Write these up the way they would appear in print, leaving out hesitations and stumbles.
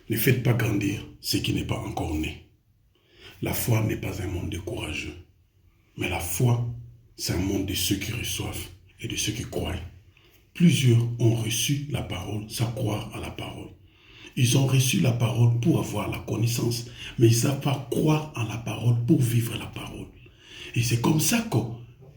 Ne faites pas grandir ce qui n'est pas encore né. La foi n'est pas un monde de courageux, mais la foi, c'est un monde de ceux qui reçoivent et de ceux qui croient. Plusieurs ont reçu la parole sans croire à la parole. Ils ont reçu la parole pour avoir la connaissance, mais ils ne savent pas croire en la parole pour vivre la parole. Et c'est comme ça que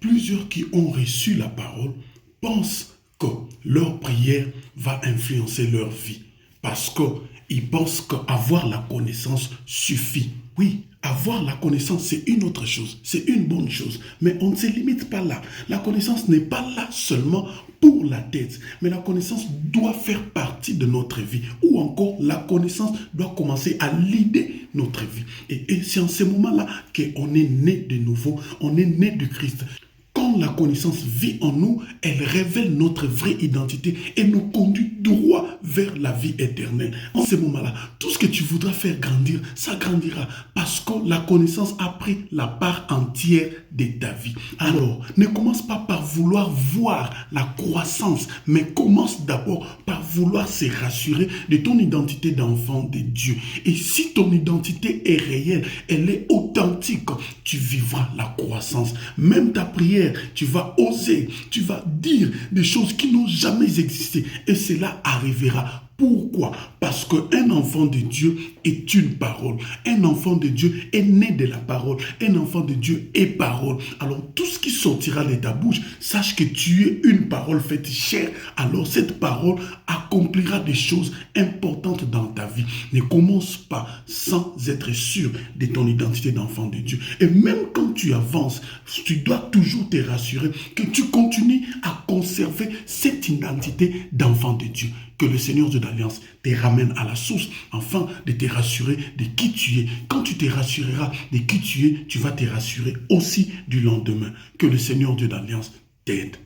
plusieurs qui ont reçu la parole pensent que leur prière va influencer leur vie. Parce qu'ils pensent qu'avoir la connaissance suffit. Oui, avoir la connaissance, c'est une autre chose, c'est une bonne chose. Mais on ne se limite pas là. La connaissance n'est pas là seulement pour la tête, mais la connaissance doit faire partie de notre vie. Ou encore, la connaissance doit commencer à l'idée notre vie. Et c'est en ce moment-là qu'on est né de nouveau, on est né du Christ. Quand la connaissance vit en nous, elle révèle notre vraie identité et nous conduit droit vers la vie éternelle. En ce moment-là, tout ce que tu voudras faire grandir, ça grandira parce que la connaissance a pris la part entière de ta vie. Alors, ne commence pas par vouloir voir la croissance, mais commence d'abord par vouloir se rassurer de ton identité d'enfant de Dieu. Et si ton identité est réelle, elle est authentique, tu vivras la croissance. Même ta prière, tu vas oser, tu vas dire des choses qui n'ont jamais existé et cela arrivera. Pourquoi? Parce qu'un enfant de Dieu est une parole. Un enfant de Dieu est né de la parole. Un enfant de Dieu est parole. Alors tout ce qui sortira de ta bouche, sache que tu es une parole faite chair. Alors cette parole accomplira des choses importantes dans ta vie. Ne commence pas sans être sûr de ton identité d'enfant de Dieu. Et même quand tu avances, tu dois toujours te rassurer que tu continues à conserver cette identité d'enfant de Dieu. Que le Seigneur Dieu d'Alliance te ramène à la source, afin de te rassurer de qui tu es. Quand tu te rassureras de qui tu es, tu vas te rassurer aussi du lendemain. Que le Seigneur Dieu d'Alliance t'aide.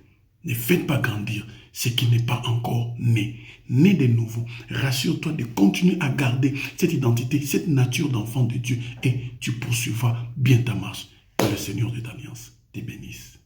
Ne faites pas grandir ce qui n'est pas encore né. Né de nouveau. Rassure-toi de continuer à garder cette identité, cette nature d'enfant de Dieu et tu poursuivras bien ta marche. Que le Seigneur Dieu d'Alliance te bénisse.